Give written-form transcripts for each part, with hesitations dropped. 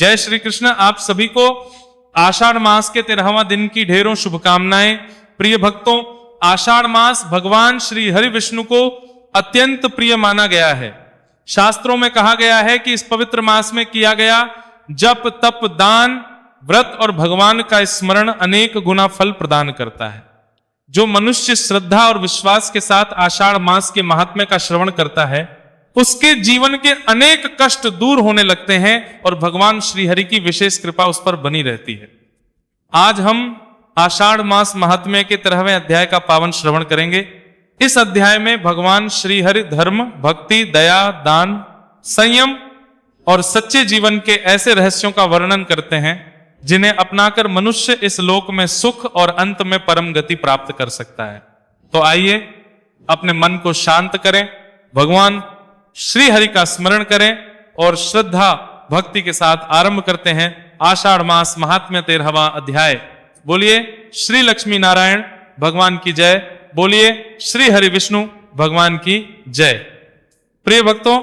जय श्री कृष्ण। आप सभी को आषाढ़ मास के 13वां दिन की ढेरों शुभकामनाएं। प्रिय भक्तों, आषाढ़ मास भगवान श्री हरि विष्णु को अत्यंत प्रिय माना गया है। शास्त्रों में कहा गया है कि इस पवित्र मास में किया गया जप तप दान व्रत और भगवान का स्मरण अनेक गुना फल प्रदान करता है। जो मनुष्य श्रद्धा और विश्वास के साथ आषाढ़ मास के महात्म्य का श्रवण करता है उसके जीवन के अनेक कष्ट दूर होने लगते हैं और भगवान श्री हरि की विशेष कृपा उस पर बनी रहती है। आज हम आषाढ़ मास महात्म्य के 13वें अध्याय का पावन श्रवण करेंगे। इस अध्याय में भगवान श्री हरि धर्म भक्ति दया दान संयम और सच्चे जीवन के ऐसे रहस्यों का वर्णन करते हैं जिन्हें अपनाकर मनुष्य इस लोक में सुख और अंत में परम गति प्राप्त कर सकता है। तो आइए अपने मन को शांत करें, भगवान श्री हरि का स्मरण करें और श्रद्धा भक्ति के साथ आरंभ करते हैं आषाढ़ मास महात्म्य 13वां अध्याय। बोलिए श्री लक्ष्मी नारायण भगवान की जय, बोलिए श्री हरि विष्णु भगवान की जय। प्रिय भक्तों,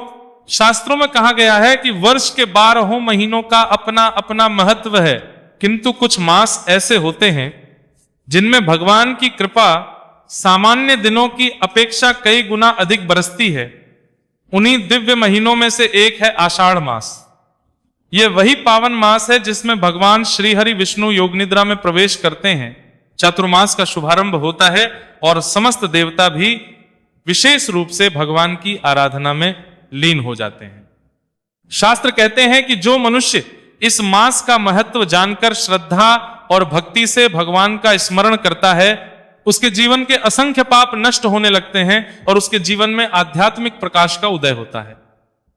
शास्त्रों में कहा गया है कि वर्ष के 12 महीनों का अपना अपना महत्व है, किंतु कुछ मास ऐसे होते हैं जिनमें भगवान की कृपा सामान्य दिनों की अपेक्षा कई गुना अधिक बरसती है। उन्हीं दिव्य महीनों में से एक है आषाढ़ मास। यह वही पावन मास है जिसमें भगवान श्री हरि विष्णु योग निद्रा में प्रवेश करते हैं। चातुर्मास का शुभारंभ होता है और समस्त देवता भी विशेष रूप से भगवान की आराधना में लीन हो जाते हैं। शास्त्र कहते हैं कि जो मनुष्य इस मास का महत्व जानकर श्रद्धा और भक्ति से भगवान का स्मरण करता है उसके जीवन के असंख्य पाप नष्ट होने लगते हैं और उसके जीवन में आध्यात्मिक प्रकाश का उदय होता है।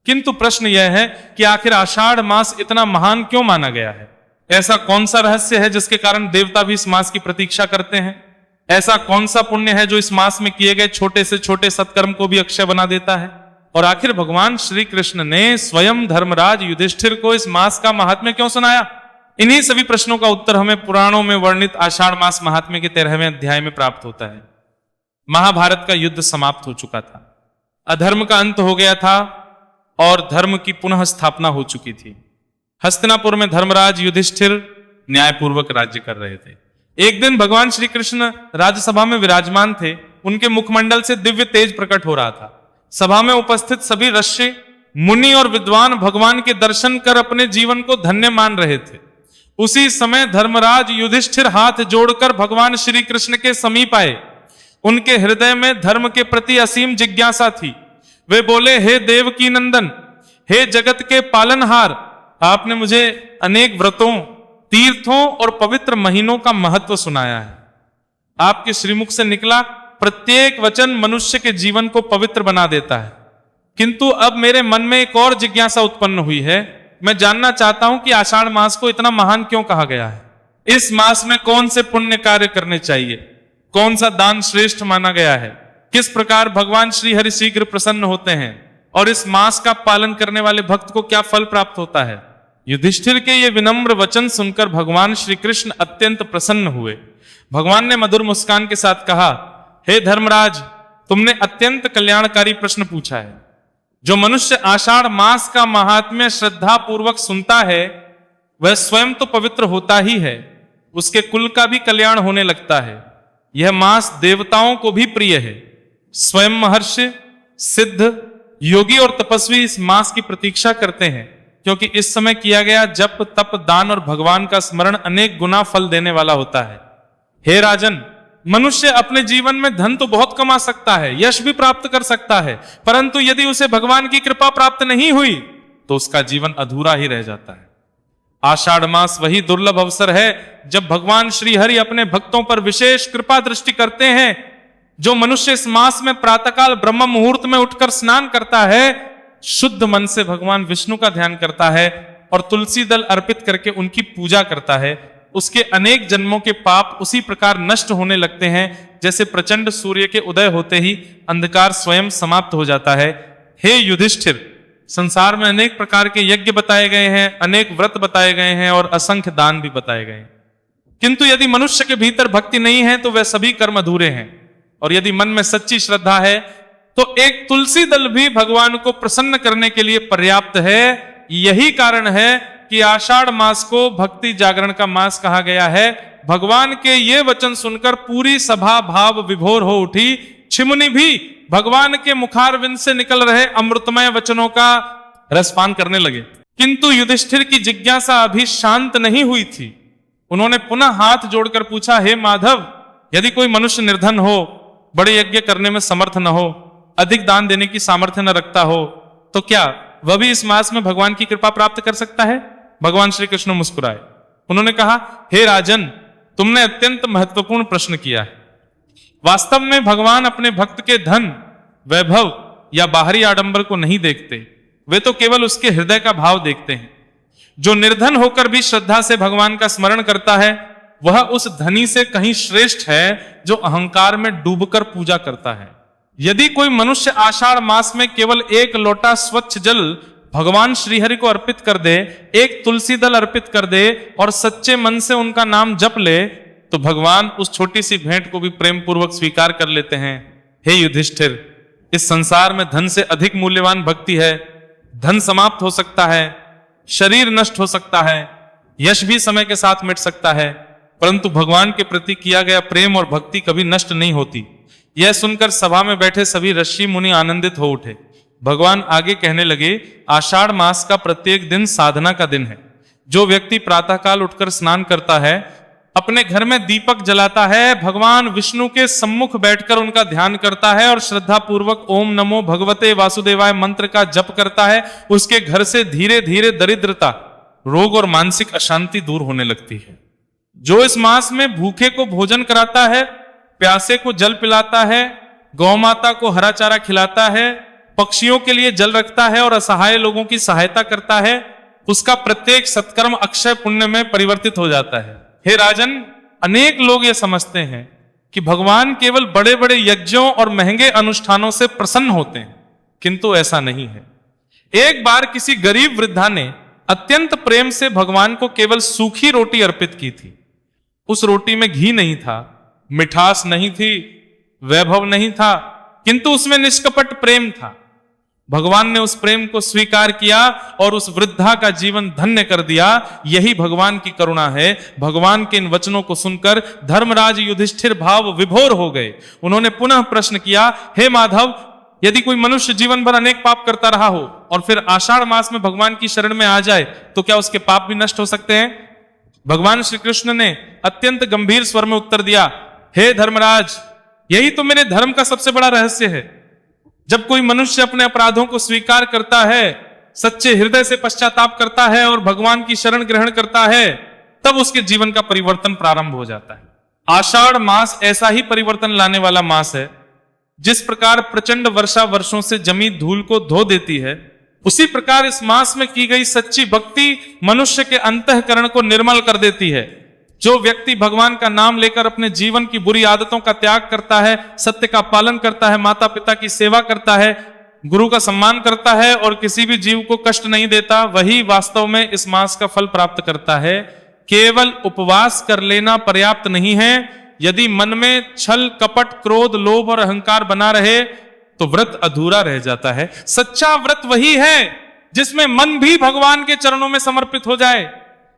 किंतु प्रश्न यह है कि आखिर आषाढ़ मास इतना महान क्यों माना गया है? ऐसा कौन सा रहस्य है जिसके कारण देवता भी इस मास की प्रतीक्षा करते हैं? ऐसा कौन सा पुण्य है जो इस मास में किए गए छोटे से छोटे सत्कर्म को भी अक्षय बना देता है? और आखिर भगवान श्री कृष्ण ने स्वयं धर्मराज युधिष्ठिर को इस मास का महात्म्य क्यों सुनाया? इन्हीं सभी प्रश्नों का उत्तर हमें पुराणों में वर्णित आषाढ़ मास महात्म्य के 13वें अध्याय में प्राप्त होता है। महाभारत का युद्ध समाप्त हो चुका था, अधर्म का अंत हो गया था और धर्म की पुनः स्थापना हो चुकी थी। हस्तिनापुर में धर्मराज युधिष्ठिर न्यायपूर्वक राज्य कर रहे थे। एक दिन भगवान श्री कृष्ण राज्यसभा में विराजमान थे। उनके मुखमंडल से दिव्य तेज प्रकट हो रहा था। सभा में उपस्थित सभी ऋषि मुनि और विद्वान भगवान के दर्शन कर अपने जीवन को धन्य मान रहे थे। उसी समय धर्मराज युधिष्ठिर हाथ जोड़कर भगवान श्री कृष्ण के समीप आए। उनके हृदय में धर्म के प्रति असीम जिज्ञासा थी। वे बोले, हे देवकी नंदन, हे जगत के पालनहार, आपने मुझे अनेक व्रतों तीर्थों और पवित्र महीनों का महत्व सुनाया है। आपके श्रीमुख से निकला प्रत्येक वचन मनुष्य के जीवन को पवित्र बना देता है। किंतु अब मेरे मन में एक और जिज्ञासा उत्पन्न हुई है। मैं जानना चाहता हूं कि आषाढ़ मास को इतना महान क्यों कहा गया है? इस मास में कौन से पुण्य कार्य करने चाहिए? कौन सा दान श्रेष्ठ माना गया है? किस प्रकार भगवान श्री हरि शीघ्र प्रसन्न होते हैं? और इस मास का पालन करने वाले भक्त को क्या फल प्राप्त होता है? युधिष्ठिर के ये विनम्र वचन सुनकर भगवान श्री कृष्ण अत्यंत प्रसन्न हुए। भगवान ने मधुर मुस्कान के साथ कहा, हे धर्मराज, तुमने अत्यंत कल्याणकारी प्रश्न पूछा है। जो मनुष्य आषाढ़ मास का महात्म्य श्रद्धा पूर्वक सुनता है वह स्वयं तो पवित्र होता ही है, उसके कुल का भी कल्याण होने लगता है। यह मास देवताओं को भी प्रिय है। स्वयं महर्षि सिद्ध योगी और तपस्वी इस मास की प्रतीक्षा करते हैं क्योंकि इस समय किया गया जप तप दान और भगवान का स्मरण अनेक गुना फल देने वाला होता है। हे राजन, मनुष्य अपने जीवन में धन तो बहुत कमा सकता है, यश भी प्राप्त कर सकता है, परंतु यदि उसे भगवान की कृपा प्राप्त नहीं हुई तो उसका जीवन अधूरा ही रह जाता है। आषाढ़ मास वही दुर्लभ अवसर है जब भगवान श्री हरि अपने भक्तों पर विशेष कृपा दृष्टि करते हैं। जो मनुष्य इस मास में प्रातःकाल ब्रह्म मुहूर्त में उठकर स्नान करता है, शुद्ध मन से भगवान विष्णु का ध्यान करता है और तुलसी दल अर्पित करके उनकी पूजा करता है, उसके अनेक जन्मों के पाप उसी प्रकार नष्ट होने लगते हैं जैसे प्रचंड सूर्य के उदय होते ही अंधकार स्वयं समाप्त हो जाता है। हे युधिष्ठिर, संसार में अनेक प्रकार के यज्ञ बताए गए हैं, अनेक व्रत बताए गए हैं और असंख्य दान भी बताए गए हैं, किंतु यदि मनुष्य के भीतर भक्ति नहीं है तो वह सभी कर्म अधूरे हैं। और यदि मन में सच्ची श्रद्धा है तो एक तुलसी दल भी भगवान को प्रसन्न करने के लिए पर्याप्त है। यही कारण है कि आषाढ़ मास को भक्ति जागरण का मास कहा गया है। भगवान के ये वचन सुनकर पूरी सभा भाव विभोर हो उठी। छिमुनि भी भगवान के मुखारविंद से निकल रहे अमृतमय वचनों का रसपान करने लगे। किंतु युधिष्ठिर की जिज्ञासा अभी शांत नहीं हुई थी। उन्होंने पुनः हाथ जोड़कर पूछा, हे माधव, यदि कोई मनुष्य निर्धन हो, बड़े यज्ञ करने में समर्थ न हो, अधिक दान देने की सामर्थ्य न रखता हो, तो क्या वह भी इस मास में भगवान की कृपा प्राप्त कर सकता है? भगवान श्री कृष्ण मुस्कुराए। उन्होंने कहा, हे राजन, तुमने अत्यंत महत्वपूर्ण प्रश्न किया है। वास्तव में भगवान अपने भक्त के धन, वैभव या बाहरी आडंबर को नहीं देखते, वे तो केवल उसके हृदय का भाव देखते हैं। जो निर्धन होकर भी श्रद्धा से भगवान का स्मरण करता है, वह उस धनी से कहीं श्रेष्ठ है जो अहंकार में डूबकर पूजा करता है। यदि कोई मनुष्य आषाढ़ मास में केवल एक लोटा स्वच्छ जल भगवान श्रीहरि को अर्पित कर दे, एक तुलसी दल अर्पित कर दे और सच्चे मन से उनका नाम जप ले, तो भगवान उस छोटी सी भेंट को भी प्रेम पूर्वक स्वीकार कर लेते हैं। हे युधिष्ठिर, इस संसार में धन से अधिक मूल्यवान भक्ति है। धन समाप्त हो सकता है, शरीर नष्ट हो सकता है, यश भी समय के साथ मिट सकता है, परंतु भगवान के प्रति किया गया प्रेम और भक्ति कभी नष्ट नहीं होती। यह सुनकर सभा में बैठे सभी ऋषि मुनि आनंदित हो उठे। भगवान आगे कहने लगे, आषाढ़ मास का प्रत्येक दिन साधना का दिन है। जो व्यक्ति प्रातःकाल उठकर स्नान करता है, अपने घर में दीपक जलाता है, भगवान विष्णु के सम्मुख बैठकर उनका ध्यान करता है और श्रद्धा पूर्वक ओम नमो भगवते वासुदेवाय मंत्र का जप करता है, उसके घर से धीरे धीरे दरिद्रता, रोग और मानसिक अशांति दूर होने लगती है। जो इस मास में भूखे को भोजन कराता है, प्यासे को जल पिलाता है, गौ माता को हरा चारा खिलाता है, पक्षियों के लिए जल रखता है और असहाय लोगों की सहायता करता है, उसका प्रत्येक सत्कर्म अक्षय पुण्य में परिवर्तित हो जाता है। हे राजन, अनेक लोग ये समझते हैं कि भगवान केवल बड़े बड़े यज्ञों और महंगे अनुष्ठानों से प्रसन्न होते हैं, किंतु ऐसा नहीं है। एक बार किसी गरीब वृद्धा ने अत्यंत प्रेम से भगवान को केवल सूखी रोटी अर्पित की थी। उस रोटी में घी नहीं था, मिठास नहीं थी, वैभव नहीं था, किंतु उसमें निष्कपट प्रेम था। भगवान ने उस प्रेम को स्वीकार किया और उस वृद्धा का जीवन धन्य कर दिया। यही भगवान की करुणा है। भगवान के इन वचनों को सुनकर धर्मराज युधिष्ठिर भाव विभोर हो गए। उन्होंने पुनः प्रश्न किया, हे माधव, यदि कोई मनुष्य जीवन भर अनेक पाप करता रहा हो और फिर आषाढ़ मास में भगवान की शरण में आ जाए, तो क्या उसके पाप भी नष्ट हो सकते हैं? भगवान श्री कृष्ण ने अत्यंत गंभीर स्वर में उत्तर दिया, हे धर्मराज, यही तो मेरे धर्म का सबसे बड़ा रहस्य है। जब कोई मनुष्य अपने अपराधों को स्वीकार करता है, सच्चे हृदय से पश्चाताप करता है और भगवान की शरण ग्रहण करता है, तब उसके जीवन का परिवर्तन प्रारंभ हो जाता है। आषाढ़ मास ऐसा ही परिवर्तन लाने वाला मास है। जिस प्रकार प्रचंड वर्षा वर्षों से जमी धूल को धो देती है, उसी प्रकार इस मास में की गई सच्ची भक्ति मनुष्य के अंतःकरण को निर्मल कर देती है। जो व्यक्ति भगवान का नाम लेकर अपने जीवन की बुरी आदतों का त्याग करता है, सत्य का पालन करता है, माता पिता की सेवा करता है, गुरु का सम्मान करता है और किसी भी जीव को कष्ट नहीं देता, वही वास्तव में इस मास का फल प्राप्त करता है। केवल उपवास कर लेना पर्याप्त नहीं है। यदि मन में छल, कपट, क्रोध, लोभ और अहंकार बना रहे तो व्रत अधूरा रह जाता है। सच्चा व्रत वही है जिसमें मन भी भगवान के चरणों में समर्पित हो जाए।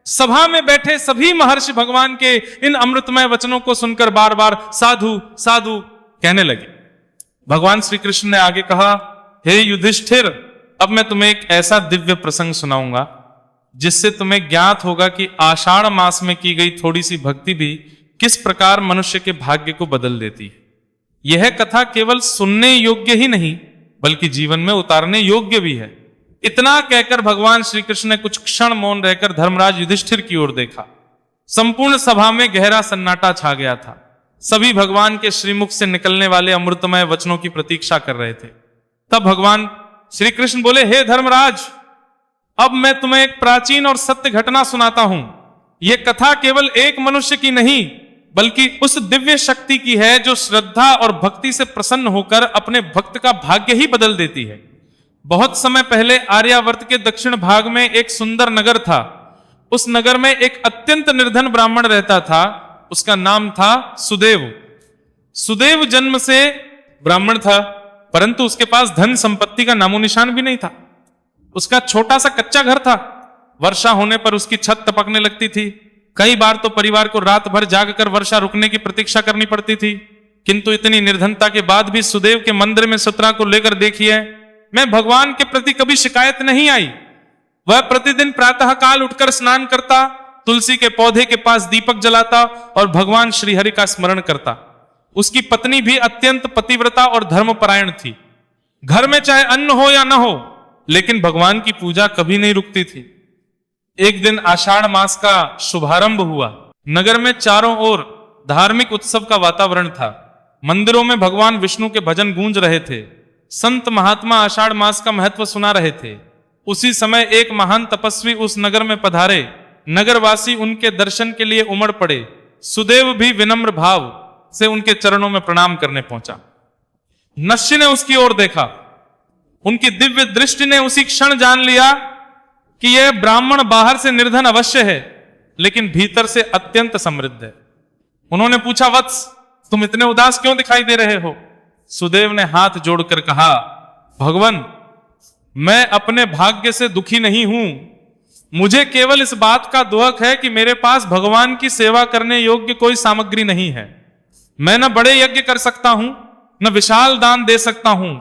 सभा में बैठे सभी महर्षि भगवान के इन अमृतमय वचनों को सुनकर बार बार साधु साधु कहने लगे। भगवान श्री कृष्ण ने आगे कहा, हे युधिष्ठिर, अब मैं तुम्हें एक ऐसा दिव्य प्रसंग सुनाऊंगा जिससे तुम्हें ज्ञात होगा कि आषाढ़ मास में की गई थोड़ी सी भक्ति भी किस प्रकार मनुष्य के भाग्य को बदल देती है। यह कथा केवल सुनने योग्य ही नहीं, बल्कि जीवन में उतारने योग्य भी है। इतना कहकर भगवान श्री कृष्ण ने कुछ क्षण मौन रहकर धर्मराज युधिष्ठिर की ओर देखा। संपूर्ण सभा में गहरा सन्नाटा छा गया था। सभी भगवान के श्रीमुख से निकलने वाले अमृतमय वचनों की प्रतीक्षा कर रहे थे। तब भगवान श्री कृष्ण बोले, हे धर्मराज, अब मैं तुम्हें एक प्राचीन और सत्य घटना सुनाता हूं। यह कथा केवल एक मनुष्य की नहीं, बल्कि उस दिव्य शक्ति की है जो श्रद्धा और भक्ति से प्रसन्न होकर अपने भक्त का भाग्य ही बदल देती है। बहुत समय पहले आर्यावर्त के दक्षिण भाग में एक सुंदर नगर था। उस नगर में एक अत्यंत निर्धन ब्राह्मण रहता था। उसका नाम था सुदेव। सुदेव जन्म से ब्राह्मण था, परंतु उसके पास धन संपत्ति का नामो निशान भी नहीं था। उसका छोटा सा कच्चा घर था। वर्षा होने पर उसकी छत टपकने लगती थी। कई बार तो परिवार को रात भर जागकर वर्षा रुकने की प्रतीक्षा करनी पड़ती थी। किंतु इतनी निर्धनता के बाद भी सुदेव के मंदिर में सतरा को लेकर देखिए, मैं भगवान के प्रति कभी शिकायत नहीं आई। वह प्रतिदिन प्रातः काल उठकर स्नान करता, तुलसी के पौधे के पास दीपक जलाता और भगवान श्री हरि का स्मरण करता। उसकी पत्नी भी अत्यंत पतिव्रता और धर्मपरायण थी। घर में चाहे अन्न हो या न हो, लेकिन भगवान की पूजा कभी नहीं रुकती थी। एक दिन आषाढ़ मास का शुभारंभ हुआ। नगर में चारों ओर धार्मिक उत्सव का वातावरण था। मंदिरों में भगवान विष्णु के भजन गूंज रहे थे। संत महात्मा आषाढ़ मास का महत्व सुना रहे थे। उसी समय एक महान तपस्वी उस नगर में पधारे। नगरवासी उनके दर्शन के लिए उमड़ पड़े। सुदेव भी विनम्र भाव से उनके चरणों में प्रणाम करने पहुंचा। नश्य ने उसकी ओर देखा। उनकी दिव्य दृष्टि ने उसी क्षण जान लिया कि यह ब्राह्मण बाहर से निर्धन अवश्य है, लेकिन भीतर से अत्यंत समृद्ध है। उन्होंने पूछा, वत्स, तुम इतने उदास क्यों दिखाई दे रहे हो? सुदेव ने हाथ जोड़कर कहा, भगवान, मैं अपने भाग्य से दुखी नहीं हूं। मुझे केवल इस बात का दुख है कि मेरे पास भगवान की सेवा करने योग्य कोई सामग्री नहीं है। मैं न बड़े यज्ञ कर सकता हूं, न विशाल दान दे सकता हूं।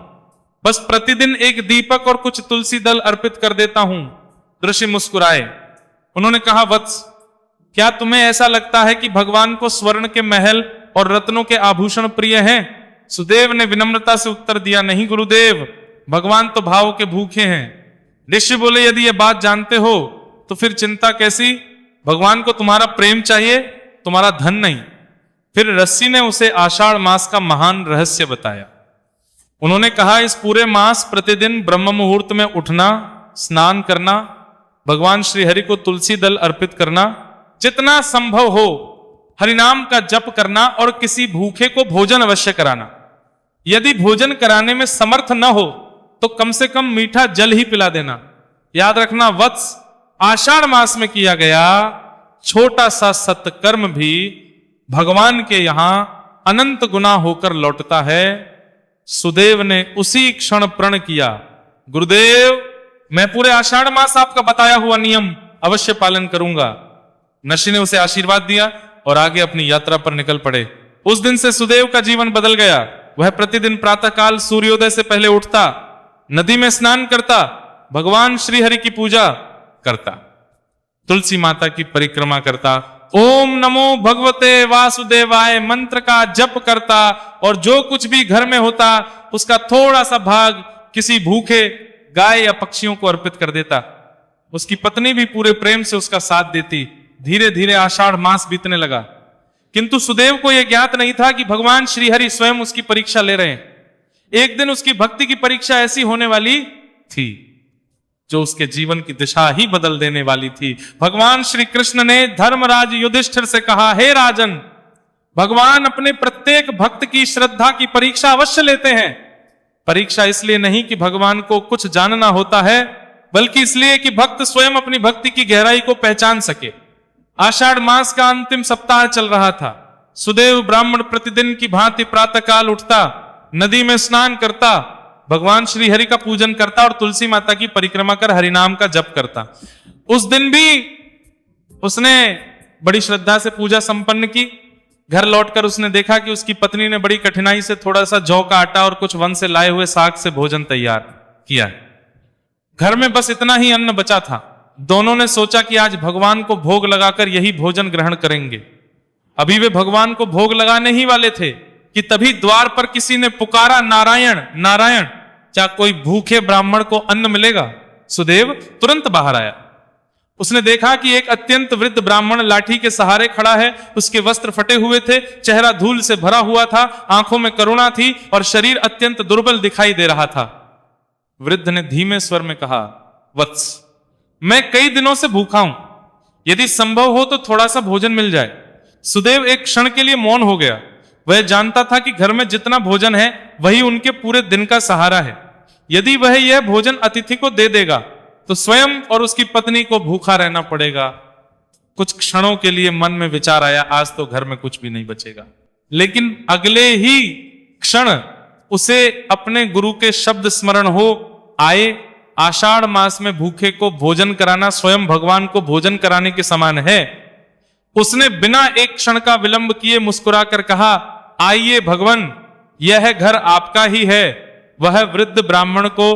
बस प्रतिदिन एक दीपक और कुछ तुलसी दल अर्पित कर देता हूं। ऋषि मुस्कुराए। उन्होंने कहा, वत्स, क्या तुम्हें ऐसा लगता है कि भगवान को स्वर्ण के महल और रत्नों के आभूषण प्रिय हैं? सुदेव ने विनम्रता से उत्तर दिया, नहीं गुरुदेव, भगवान तो भाव के भूखे हैं। ऋषि बोले, यदि यह बात जानते हो तो फिर चिंता कैसी? भगवान को तुम्हारा प्रेम चाहिए, तुम्हारा धन नहीं। फिर ऋषि ने उसे आषाढ़ मास का महान रहस्य बताया। उन्होंने कहा, इस पूरे मास प्रतिदिन ब्रह्म मुहूर्त में उठना, स्नान करना, भगवान श्री हरि को तुलसी दल अर्पित करना, जितना संभव हो हरिनाम का जप करना और किसी भूखे को भोजन अवश्य कराना। यदि भोजन कराने में समर्थ न हो तो कम से कम मीठा जल ही पिला देना। याद रखना वत्स, आषाढ़ मास में किया गया छोटा सा सत्कर्म भी भगवान के यहां अनंत गुना होकर लौटता है। सुदेव ने उसी क्षण प्रण किया, गुरुदेव, मैं पूरे आषाढ़ मास आपका बताया हुआ नियम अवश्य पालन करूंगा। नशि ने उसे आशीर्वाद दिया और आगे अपनी यात्रा पर निकल पड़े। उस दिन से सुदेव का जीवन बदल गया। वह प्रतिदिन प्रातःकाल सूर्योदय से पहले उठता, नदी में स्नान करता, भगवान श्री हरि की पूजा करता, तुलसी माता की परिक्रमा करता, ओम नमो भगवते वासुदेवाय मंत्र का जप करता और जो कुछ भी घर में होता उसका थोड़ा सा भाग किसी भूखे गाय या पक्षियों को अर्पित कर देता। उसकी पत्नी भी पूरे प्रेम से उसका साथ देती। धीरे धीरे आषाढ़ मास बीतने लगा, किंतु सुदेव को यह ज्ञात नहीं था कि भगवान श्री हरि स्वयं उसकी परीक्षा ले रहे हैं। एक दिन उसकी भक्ति की परीक्षा ऐसी होने वाली थी जो उसके जीवन की दिशा ही बदल देने वाली थी। भगवान श्री कृष्ण ने धर्मराज युधिष्ठिर से कहा, हे राजन, भगवान अपने प्रत्येक भक्त की श्रद्धा की परीक्षा अवश्य लेते हैं। परीक्षा इसलिए नहीं कि भगवान को कुछ जानना होता है, बल्कि इसलिए कि भक्त स्वयं अपनी भक्ति की गहराई को पहचान सके। आषाढ़ मास का अंतिम सप्ताह चल रहा था। सुदेव ब्राह्मण प्रतिदिन की भांति प्रातःकाल उठता, नदी में स्नान करता, भगवान श्री हरि का पूजन करता और तुलसी माता की परिक्रमा कर हरिनाम का जप करता। उस दिन भी उसने बड़ी श्रद्धा से पूजा संपन्न की। घर लौटकर उसने देखा कि उसकी पत्नी ने बड़ी कठिनाई से थोड़ा सा जौ का आटा और कुछ वन से लाए हुए साग से भोजन तैयार किया। घर में बस इतना ही अन्न बचा था। दोनों ने सोचा कि आज भगवान को भोग लगाकर यही भोजन ग्रहण करेंगे। अभी वे भगवान को भोग लगाने ही वाले थे कि तभी द्वार पर किसी ने पुकारा, नारायण नारायण, क्या कोई भूखे ब्राह्मण को अन्न मिलेगा? सुदेव तुरंत बाहर आया। उसने देखा कि एक अत्यंत वृद्ध ब्राह्मण लाठी के सहारे खड़ा है। उसके वस्त्र फटे हुए थे, चेहरा धूल से भरा हुआ था, आंखों में करुणा थी और शरीर अत्यंत दुर्बल दिखाई दे रहा था। वृद्ध ने धीमे स्वर में कहा, वत्स, मैं कई दिनों से भूखा हूं, यदि संभव हो तो थोड़ा सा भोजन मिल जाए। सुदेव एक क्षण के लिए मौन हो गया। वह जानता था कि घर में जितना भोजन है वही उनके पूरे दिन का सहारा है। यदि वह यह भोजन अतिथि को दे देगा तो स्वयं और उसकी पत्नी को भूखा रहना पड़ेगा। कुछ क्षणों के लिए मन में विचार आया, आज तो घर में कुछ भी नहीं बचेगा। लेकिन अगले ही क्षण उसे अपने गुरु के शब्द स्मरण हो आए आषाढ़ मास में भूखे को भोजन कराना स्वयं भगवान को भोजन कराने के समान है। उसने बिना एक क्षण का विलंब किए मुस्कुराकर कहा, आइए भगवान, यह घर आपका ही है। वह वृद्ध ब्राह्मण को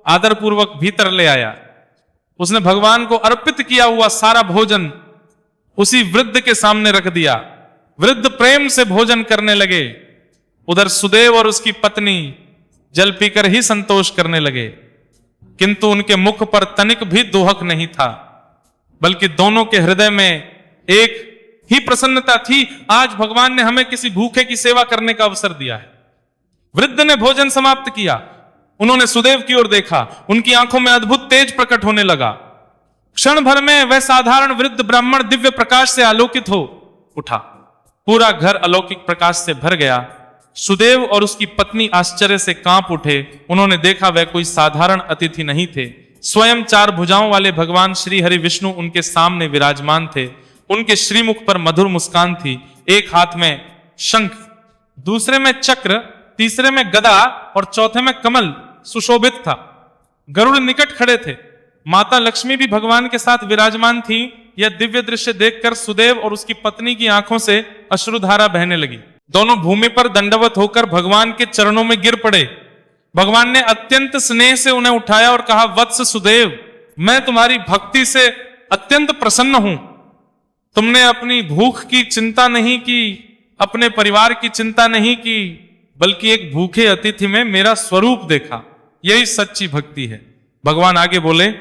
आदरपूर्वक भीतर ले आया। उसने भगवान को अर्पित किया हुआ सारा भोजन उसी वृद्ध के सामने रख दिया। वृद्ध प्रेम से भोजन करने लगे। उधर सुदेव और उसकी पत्नी जल पीकर ही संतोष करने लगे, किंतु उनके मुख पर तनिक भी दोहक नहीं था, बल्कि दोनों के हृदय में एक ही प्रसन्नता थी। आज भगवान ने हमें किसी भूखे की सेवा करने का अवसर दिया है। वृद्ध ने भोजन समाप्त किया। उन्होंने सुदेव की ओर देखा। उनकी आंखों में अद्भुत तेज प्रकट होने लगा। क्षण भर में वह साधारण वृद्ध ब्राह्मण दिव्य प्रकाश से आलोकित हो उठा। पूरा घर अलौकिक प्रकाश से भर गया। सुदेव और उसकी पत्नी आश्चर्य से कांप उठे। उन्होंने देखा वह कोई साधारण अतिथि नहीं थे। स्वयं 4 भुजाओं वाले भगवान श्री हरि विष्णु उनके सामने विराजमान थे। उनके श्रीमुख पर मधुर मुस्कान थी। एक हाथ में शंख, दूसरे में चक्र, तीसरे में गदा और चौथे में कमल सुशोभित था। गरुड़ निकट खड़े थे। माता लक्ष्मी भी भगवान के साथ विराजमान थी। यह दिव्य दृश्य देखकर सुदेव और उसकी पत्नी की आंखों से अश्रुधारा बहने लगी। दोनों भूमि पर दंडवत होकर भगवान के चरणों में गिर पड़े। भगवान ने अत्यंत स्नेह से उन्हें उठाया और कहा, वत्स सुदेव, मैं तुम्हारी भक्ति से अत्यंत प्रसन्न हूं। तुमने अपनी भूख की चिंता नहीं की, अपने परिवार की चिंता नहीं की, बल्कि एक भूखे अतिथि में मेरा स्वरूप देखा। यही सच्ची भक्ति है। भगवान आगे बोले,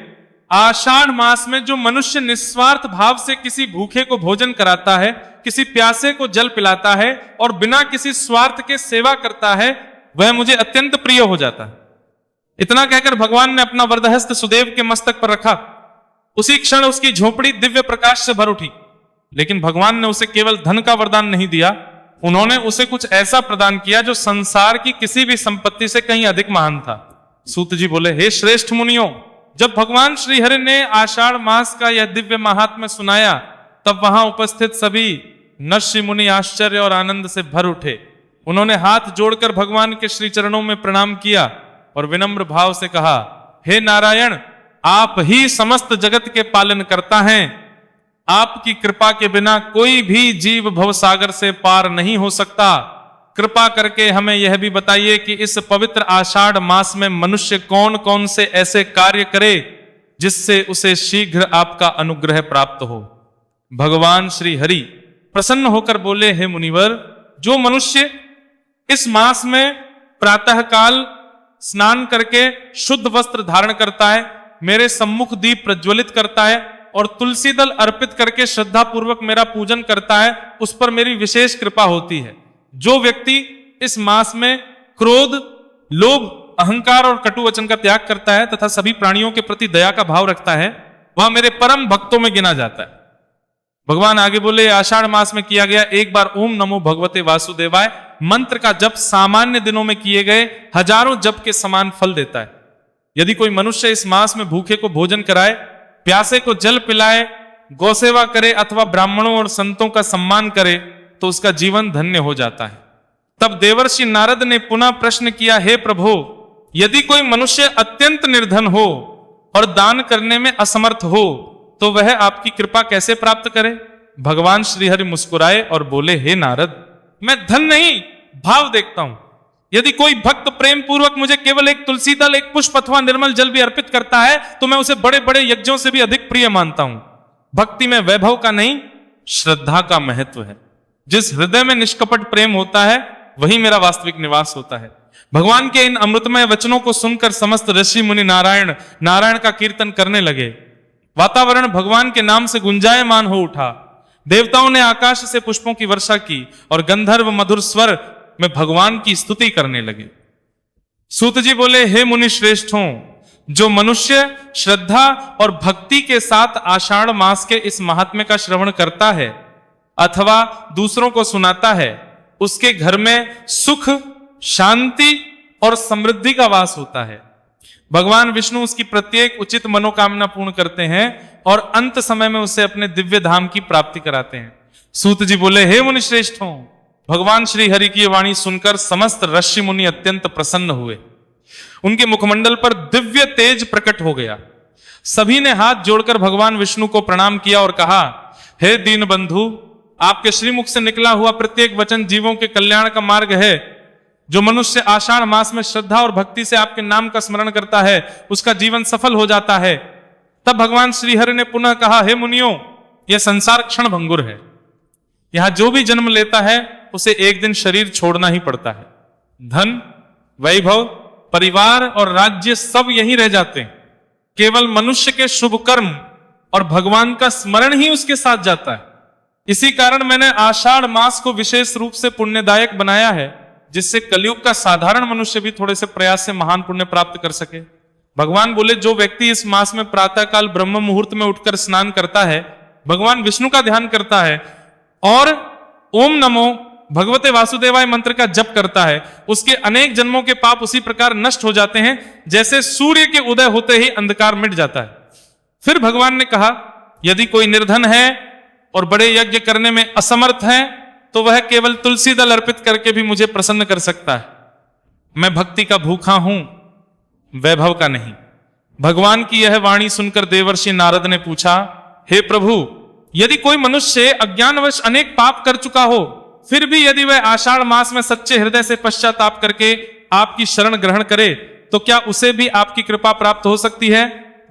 आषाढ़ मास में जो मनुष्य निस्वार्थ भाव से किसी भूखे को भोजन कराता है, किसी प्यासे को जल पिलाता है और बिना किसी स्वार्थ के सेवा करता है, वह मुझे अत्यंत प्रिय हो जाता है। इतना कहकर भगवान ने अपना वरदहस्त सुदेव के मस्तक पर रखा। उसी क्षण उसकी झोपड़ी दिव्य प्रकाश से भर उठी। लेकिन भगवान ने उसे केवल धन का वरदान नहीं दिया, उन्होंने उसे कुछ ऐसा प्रदान किया जो संसार की किसी भी संपत्ति से कहीं अधिक महान था। सूत जी बोले, हे श्रेष्ठ मुनियों, जब भगवान श्री हरि ने आषाढ़ मास का यह दिव्य महात्म्य सुनाया, तब वहां उपस्थित सभी नर मुनि आश्चर्य और आनंद से भर उठे। उन्होंने हाथ जोड़कर भगवान के श्री चरणों में प्रणाम किया और विनम्र भाव से कहा, हे नारायण, आप ही समस्त जगत के पालन करता हैं। आपकी कृपा के बिना कोई भी जीव भवसागर से पार नहीं हो सकता। कृपा करके हमें यह भी बताइए कि इस पवित्र आषाढ़ मास में मनुष्य कौन कौन से ऐसे कार्य करे जिससे उसे शीघ्र आपका अनुग्रह प्राप्त हो। भगवान श्री हरि प्रसन्न होकर बोले, हे मुनिवर, जो मनुष्य इस मास में प्रातःकाल स्नान करके शुद्ध वस्त्र धारण करता है, मेरे सम्मुख दीप प्रज्वलित करता है और तुलसी दल अर्पित करके श्रद्धा पूर्वक मेरा पूजन करता है, उस पर मेरी विशेष कृपा होती है। जो व्यक्ति इस मास में क्रोध, लोभ, अहंकार और कटु वचन का त्याग करता है तथा सभी प्राणियों के प्रति दया का भाव रखता है, वह मेरे परम भक्तों में गिना जाता है। भगवान आगे बोले, आषाढ़ मास में किया गया एक बार ओम नमो भगवते वासुदेवाय मंत्र का जप सामान्य दिनों में किए गए हजारों जप के समान फल देता है। यदि कोई मनुष्य इस मास में भूखे को भोजन कराए, प्यासे को जल पिलाए, गौसेवा करे अथवा ब्राह्मणों और संतों का सम्मान करे, तो उसका जीवन धन्य हो जाता है। तब देवर्षि नारद ने पुनः प्रश्न किया, हे प्रभु, यदि कोई मनुष्य अत्यंत निर्धन हो और दान करने में असमर्थ हो, तो वह आपकी कृपा कैसे प्राप्त करे? भगवान श्रीहरि मुस्कुराए और बोले, हे नारद, मैं धन नहीं भाव देखता हूं। यदि कोई भक्त प्रेम पूर्वक मुझे केवल एक तुलसी दल, एक पुष्प अथवा निर्मल जल भी अर्पित करता है, तो मैं उसे बड़े बड़े यज्ञों से भी अधिक प्रिय मानता हूं। भक्ति में वैभव का नहीं, श्रद्धा का महत्व है। जिस हृदय में निष्कपट प्रेम होता है, वही मेरा वास्तविक निवास होता है। भगवान के इन अमृतमय वचनों को सुनकर समस्त ऋषि मुनि नारायण का कीर्तन करने लगे। वातावरण भगवान के नाम से गुंजायमान हो उठा। देवताओं ने आकाश से पुष्पों की वर्षा की और गंधर्व मधुर स्वर में भगवान की स्तुति करने लगे। सूत जी बोले, हे मुनि श्रेष्ठों, जो मनुष्य श्रद्धा और भक्ति के साथ आषाढ़ मास के इस महात्म्य का श्रवण करता है अथवा दूसरों को सुनाता है, उसके घर में सुख, शांति और समृद्धि का वास होता है। भगवान विष्णु उसकी प्रत्येक उचित मनोकामना पूर्ण करते हैं और अंत समय में उसे अपने दिव्य धाम की प्राप्ति कराते हैं। सूत जी बोले, हे मुनि श्रेष्ठों, भगवान श्री हरि की वाणी सुनकर समस्त ऋषि मुनि अत्यंत प्रसन्न हुए। उनके मुखमंडल पर दिव्य तेज प्रकट हो गया। सभी ने हाथ जोड़कर भगवान विष्णु को प्रणाम किया और कहा, हे दीन बंधु, आपके श्रीमुख से निकला हुआ प्रत्येक वचन जीवों के कल्याण का मार्ग है। जो मनुष्य आषाढ़ मास में श्रद्धा और भक्ति से आपके नाम का स्मरण करता है, उसका जीवन सफल हो जाता है। तब भगवान श्रीहरि ने पुनः कहा, हे मुनियों, यह संसार क्षण भंगुर है। यहां जो भी जन्म लेता है उसे एक दिन शरीर छोड़ना ही पड़ता है। धन, वैभव, परिवार और राज्य सब यहीं रह जाते हैं। केवल मनुष्य के शुभ कर्म और भगवान का स्मरण ही उसके साथ जाता है। इसी कारण मैंने आषाढ़ मास को विशेष रूप से पुण्यदायक बनाया है, जिससे कलयुग का साधारण मनुष्य भी थोड़े से प्रयास से महान पुण्य प्राप्त कर सके। भगवान बोले, जो व्यक्ति इस मास में प्रातःकाल ब्रह्म मुहूर्त में उठकर स्नान करता है, भगवान विष्णु का ध्यान करता है और ओम नमो भगवते वासुदेवाय मंत्र का जप करता है, उसके अनेक जन्मों के पाप उसी प्रकार नष्ट हो जाते हैं जैसे सूर्य के उदय होते ही अंधकार मिट जाता है। फिर भगवान ने कहा, यदि कोई निर्धन है और बड़े यज्ञ करने में असमर्थ है, तो वह केवल तुलसी दल अर्पित करके भी मुझे प्रसन्न कर सकता है। मैं भक्ति का भूखा हूं, वैभव का नहीं। भगवान की यह वाणी सुनकर देवर्षि नारद ने पूछा, हे प्रभु, यदि कोई मनुष्य अज्ञानवश अनेक पाप कर चुका हो, फिर भी यदि वह आषाढ़ मास में सच्चे हृदय से पश्चाताप करके आपकी शरण ग्रहण करे, तो क्या उसे भी आपकी कृपा प्राप्त हो सकती है?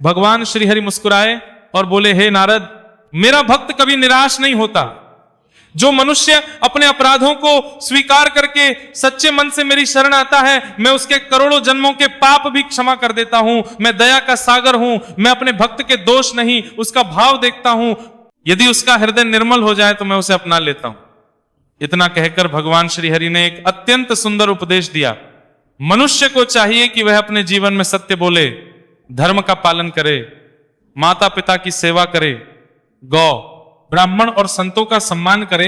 भगवान श्रीहरि मुस्कुराए और बोले, हे नारद, मेरा भक्त कभी निराश नहीं होता। जो मनुष्य अपने अपराधों को स्वीकार करके सच्चे मन से मेरी शरण आता है, मैं उसके करोड़ों जन्मों के पाप भी क्षमा कर देता हूं। मैं दया का सागर हूं। मैं अपने भक्त के दोष नहीं, उसका भाव देखता हूं। यदि उसका हृदय निर्मल हो जाए तो मैं उसे अपना लेता हूं। इतना कहकर भगवान श्रीहरि ने एक अत्यंत सुंदर उपदेश दिया। मनुष्य को चाहिए कि वह अपने जीवन में सत्य बोले, धर्म का पालन करे, माता पिता की सेवा करे, गौ, ब्राह्मण और संतों का सम्मान करे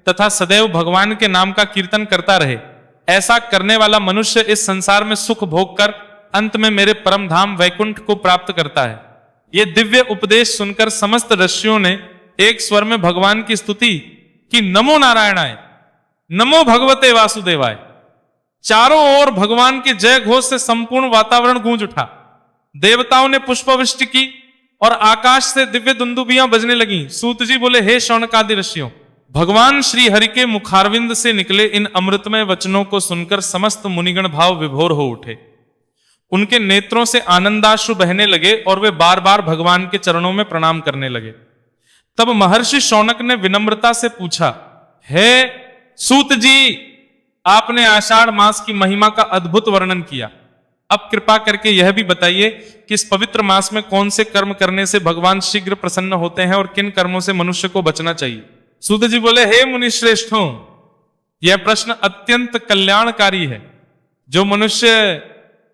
तथा सदैव भगवान के नाम का कीर्तन करता रहे। ऐसा करने वाला मनुष्य इस संसार में सुख भोग कर अंत में मेरे परम धाम वैकुंठ को प्राप्त करता है। ये दिव्य उपदेश सुनकर समस्त ऋषियों ने एक स्वर में भगवान की स्तुति कि नमो नारायणाय, नमो भगवते वासुदेवाय। चारों ओर भगवान के जय घोष से संपूर्ण वातावरण गूंज उठा। देवताओं ने पुष्पवृष्टि की और आकाश से दिव्य दुंदुभियां बजने लगी। सूत जी बोले, हे शौनकादि ऋषियों, भगवान श्री हरि के मुखारविंद से निकले इन अमृतमय वचनों को सुनकर समस्त मुनिगण भाव विभोर हो उठे। उनके नेत्रों से आनंदाश्रु बहने लगे और वे बार बार भगवान के चरणों में प्रणाम करने लगे। तब महर्षि शौनक ने विनम्रता से पूछा, हे सूत जी, आपने आषाढ़ मास की महिमा का अद्भुत वर्णन किया। अब कृपा करके यह भी बताइए कि इस पवित्र मास में कौन से कर्म करने से भगवान शीघ्र प्रसन्न होते हैं और किन कर्मों से मनुष्य को बचना चाहिए। सूत जी बोले, हे मुनि श्रेष्ठों, यह प्रश्न अत्यंत कल्याणकारी है। जो मनुष्य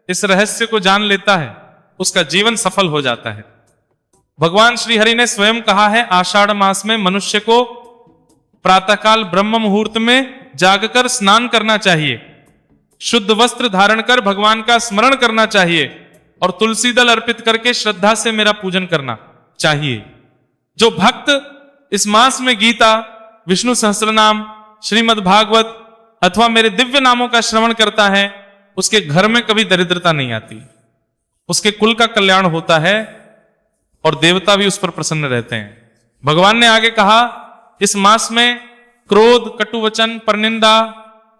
इस रहस्य को जान लेता है उसका जीवन सफल हो जाता है। भगवान श्री हरि ने स्वयं कहा है, आषाढ़ मास में मनुष्य को प्रातःकाल ब्रह्म मुहूर्त में जागकर स्नान करना चाहिए, शुद्ध वस्त्र धारण कर भगवान का स्मरण करना चाहिए और तुलसी दल अर्पित करके श्रद्धा से मेरा पूजन करना चाहिए। जो भक्त इस मास में गीता, विष्णु सहस्त्रनाम, श्रीमद् भागवत अथवा मेरे दिव्य नामों का श्रवण करता है, उसके घर में कभी दरिद्रता नहीं आती, उसके कुल का कल्याण होता है और देवता भी उस पर प्रसन्न रहते हैं। भगवान ने आगे कहा, इस मास में क्रोध, कटुवचन, परनिंदा,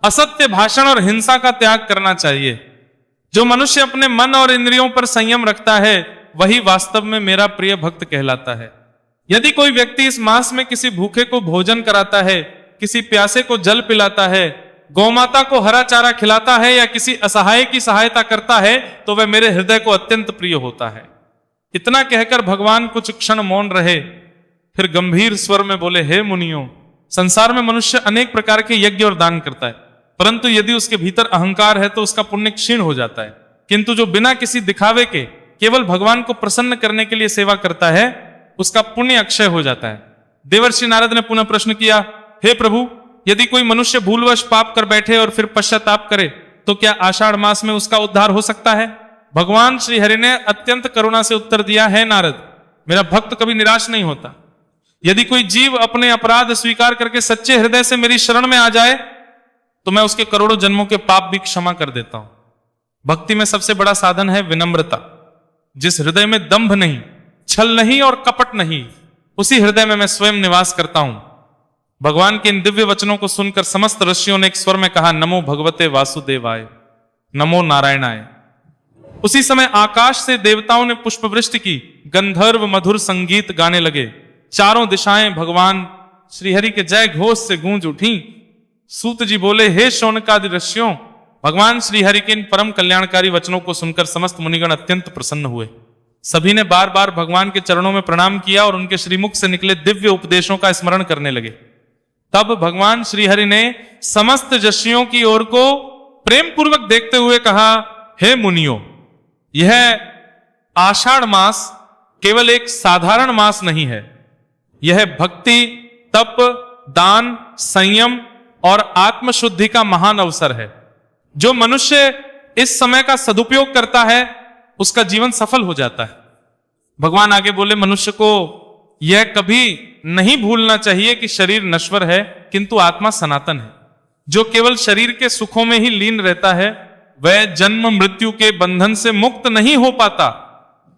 असत्य भाषण और हिंसा का त्याग करना चाहिए। जो मनुष्य अपने मन और इंद्रियों पर संयम रखता है वही वास्तव में मेरा प्रिय भक्त कहलाता है। यदि कोई व्यक्ति इस मास में किसी भूखे को भोजन कराता है, किसी प्यासे को जल पिलाता है, गौमाता को हरा चारा खिलाता है या किसी असहाय की सहायता करता है, तो वह मेरे हृदय को अत्यंत प्रिय होता है। इतना कहकर भगवान कुछ क्षण मौन रहे, फिर गंभीर स्वर में बोले, हे मुनियों, संसार में मनुष्य अनेक प्रकार के यज्ञ और दान करता है, परंतु यदि उसके भीतर अहंकार है तो उसका पुण्य क्षीण हो जाता है। किंतु जो बिना किसी दिखावे के केवल भगवान को प्रसन्न करने के लिए सेवा करता है, उसका पुण्य अक्षय हो जाता है। देवर्षि नारद ने पुनः प्रश्न किया, हे प्रभु, यदि कोई मनुष्य भूलवश पाप कर बैठे और फिर पश्चाताप करे तो क्या आषाढ़ मास में उसका उद्धार हो सकता है? भगवान श्री हरि ने अत्यंत करुणा से उत्तर दिया, है नारद, मेरा भक्त कभी निराश नहीं होता। यदि कोई जीव अपने अपराध स्वीकार करके सच्चे हृदय से मेरी शरण में आ जाए तो मैं उसके करोड़ों जन्मों के पाप भी क्षमा कर देता हूं। भक्ति में सबसे बड़ा साधन है विनम्रता। जिस हृदय में दंभ नहीं, छल नहीं और कपट नहीं, उसी हृदय में मैं स्वयं निवास करता हूं। भगवान के इन दिव्य वचनों को सुनकर समस्त ऋषियों ने एक स्वर में कहा, नमो भगवते वासुदेवाय, नमो नारायणाय। उसी समय आकाश से देवताओं ने पुष्पवृष्टि की, गंधर्व मधुर संगीत गाने लगे। चारों दिशाएं भगवान श्रीहरि के जय घोष से गूंज उठी। सूत जी बोले, हे शौनकादि ऋषियों, भगवान श्रीहरि के इन परम कल्याणकारी वचनों को सुनकर समस्त मुनिगण अत्यंत प्रसन्न हुए। सभी ने बार बार भगवान के चरणों में प्रणाम किया और उनके श्रीमुख से निकले दिव्य उपदेशों का स्मरण करने लगे। तब भगवान श्रीहरि ने समस्त ऋषियों की ओर को प्रेम पूर्वक देखते हुए कहा, हे मुनियों, यह आषाढ़ मास केवल एक साधारण मास नहीं है। यह भक्ति, तप, दान, संयम और आत्मशुद्धि का महान अवसर है। जो मनुष्य इस समय का सदुपयोग करता है उसका जीवन सफल हो जाता है। भगवान आगे बोले, मनुष्य को यह कभी नहीं भूलना चाहिए कि शरीर नश्वर है किंतु आत्मा सनातन है। जो केवल शरीर के सुखों में ही लीन रहता है वह जन्म मृत्यु के बंधन से मुक्त नहीं हो पाता,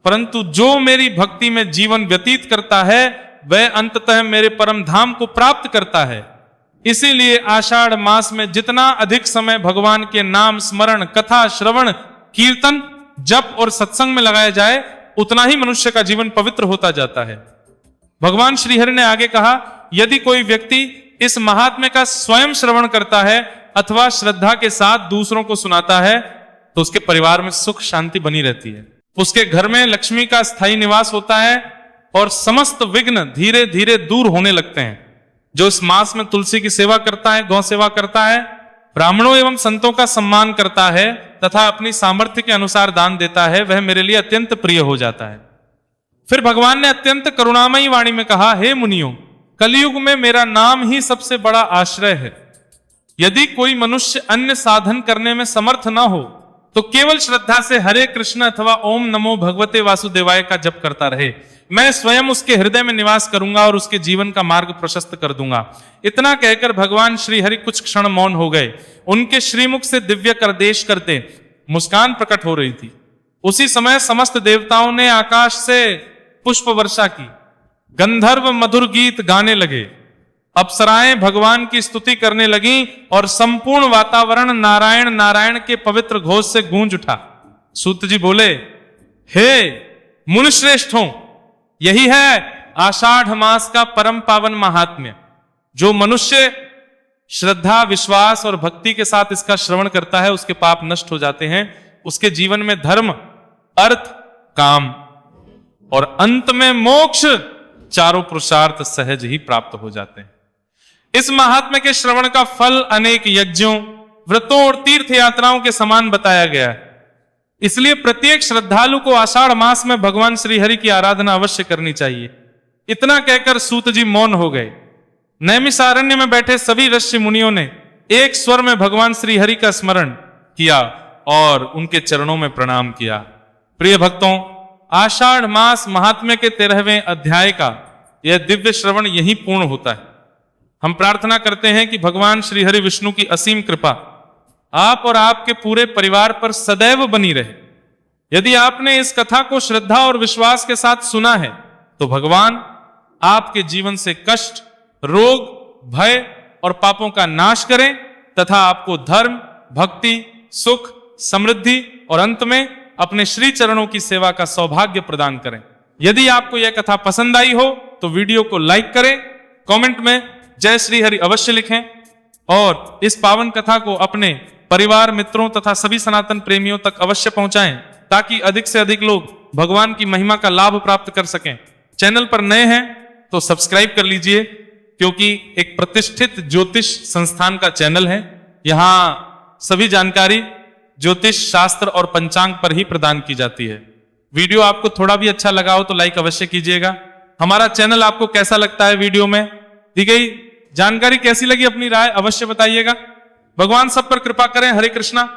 परंतु जो मेरी भक्ति में जीवन व्यतीत करता है वह अंततः मेरे परम धाम को प्राप्त करता है। इसीलिए आषाढ़ मास में जितना अधिक समय भगवान के नाम स्मरण, कथा श्रवण, कीर्तन, जप और सत्संग में लगाया जाए उतना ही मनुष्य का जीवन पवित्र होता जाता है। भगवान श्रीहरि ने आगे कहा, यदि कोई व्यक्ति इस महात्म्य का स्वयं श्रवण करता है अथवा श्रद्धा के साथ दूसरों को सुनाता है तो उसके परिवार में सुख शांति बनी रहती है। उसके घर में लक्ष्मी का स्थायी निवास होता है और समस्त विघ्न धीरे धीरे दूर होने लगते हैं। जो इस मास में तुलसी की सेवा करता है, गौ सेवा करता है, ब्राह्मणों एवं संतों का सम्मान करता है तथा अपनी सामर्थ्य के अनुसार दान देता है, वह मेरे लिए अत्यंत प्रिय हो जाता है। फिर भगवान ने अत्यंत करुणामयी वाणी में कहा, हे मुनियों, कलयुग में मेरा नाम ही सबसे बड़ा आश्रय है। यदि कोई मनुष्य अन्य साधन करने में समर्थ न हो तो केवल श्रद्धा से हरे कृष्ण अथवा ओम नमो भगवते वासुदेवाय का जप करता रहे। मैं स्वयं उसके हृदय में निवास करूंगा और उसके जीवन का मार्ग प्रशस्त कर दूंगा। इतना कहकर भगवान श्री हरि कुछ क्षण मौन हो गए। उनके श्रीमुख से दिव्य करदेश करते मुस्कान प्रकट हो रही थी। उसी समय समस्त देवताओं ने आकाश से पुष्प वर्षा की, गंधर्व मधुर गीत गाने लगे, अप्सराएं भगवान की स्तुति करने लगी और संपूर्ण वातावरण नारायण नारायण के पवित्र घोष से गूंज उठा। सूत जी बोले, हे मुनिश्रेष्ठों, यही है आषाढ़ मास का परम पावन महात्म्य। जो मनुष्य श्रद्धा, विश्वास और भक्ति के साथ इसका श्रवण करता है उसके पाप नष्ट हो जाते हैं। उसके जीवन में धर्म, अर्थ, काम और अंत में मोक्ष, चारों पुरुषार्थ सहज ही प्राप्त हो जाते हैं। इस महात्म्य के श्रवण का फल अनेक यज्ञों, व्रतों और तीर्थ यात्राओं के समान बताया गया है। इसलिए प्रत्येक श्रद्धालु को आषाढ़ मास में भगवान श्री हरि की आराधना अवश्य करनी चाहिए। इतना कहकर सूत जी मौन हो गए। नैमिषारण्य में बैठे सभी ऋषि मुनियों ने एक स्वर में भगवान श्री हरि का स्मरण किया और उनके चरणों में प्रणाम किया। प्रिय भक्तों, आषाढ़ मास महात्म्य के 13वें अध्याय का यह दिव्य श्रवण यहीं पूर्ण होता है। हम प्रार्थना करते हैं कि भगवान श्री हरि विष्णु की असीम कृपा आप और आपके पूरे परिवार पर सदैव बनी रहे। यदि आपने इस कथा को श्रद्धा और विश्वास के साथ सुना है तो भगवान आपके जीवन से कष्ट, रोग, भय और पापों का नाश करें तथा आपको धर्म, भक्ति, सुख, समृद्धि और अंत में अपने श्री चरणों की सेवा का सौभाग्य प्रदान करें। यदि आपको यह कथा पसंद आई हो तो वीडियो को लाइक करें, कमेंट में जय श्री हरि अवश्य लिखें और इस पावन कथा को अपने परिवार, मित्रों तथा सभी सनातन प्रेमियों तक अवश्य पहुंचाएं ताकि अधिक से अधिक लोग भगवान की महिमा का लाभ प्राप्त कर सकें। चैनल पर नए हैं तो सब्सक्राइब कर लीजिए क्योंकि एक प्रतिष्ठित ज्योतिष संस्थान का चैनल है। यहाँ सभी जानकारी ज्योतिष शास्त्र और पंचांग पर ही प्रदान की जाती है। वीडियो आपको थोड़ा भी अच्छा लगा हो तो लाइक अवश्य कीजिएगा। हमारा चैनल आपको कैसा लगता है, वीडियो में दी गई जानकारी कैसी लगी, अपनी राय अवश्य बताइएगा। भगवान सब पर कृपा करें। हरे कृष्णा।